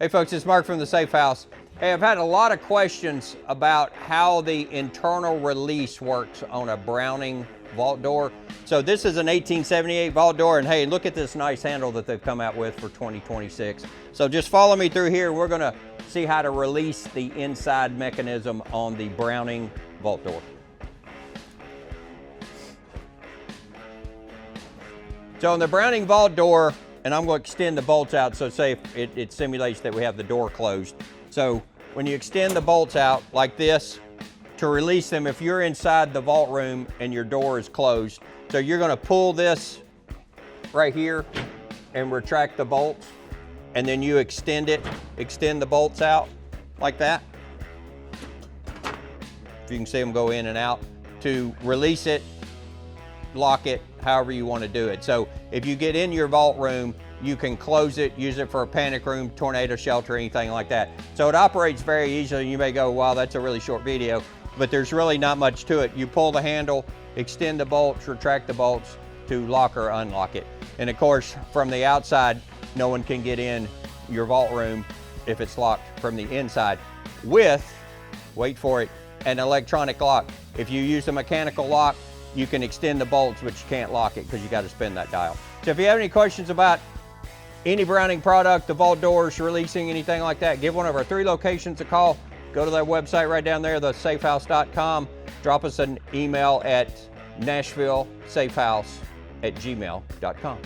Hey folks, it's Mark from the Safe House. Hey, I've had a lot of questions about how the internal release works on a Browning vault door. So this is an 1878 vault door, and hey, look at this nice handle that they've come out with for 2026. So just follow me through here. We're gonna see how to release the inside mechanism on the Browning vault door. So on the Browning vault door, and I'm going to extend the bolts out, so say it simulates that we have the door closed. So when you extend the bolts out like this, to release them, if you're inside the vault room and your door is closed, so you're going to pull this right here and retract the bolts, and then you extend the bolts out like that. If you can see them go in and out. To release it, lock it, however you want to do it. So if you get in your vault room, you can close it, use it for a panic room, tornado shelter, anything like that. So it operates very easily. You may go, wow, that's a really short video, but there's really not much to it. You pull the handle, extend the bolts, retract the bolts to lock or unlock it. And of course, from the outside, no one can get in your vault room if it's locked from the inside with, wait for it, an electronic lock. If you use a mechanical lock, you can extend the bolts, but you can't lock it because you got to spin that dial. So if you have any questions about any Browning product, the vault doors, releasing, anything like that, give one of our 3 locations a call. Go to their website right down there, thesafehouse.com. Drop us an email at nashvillesafehouse@gmail.com.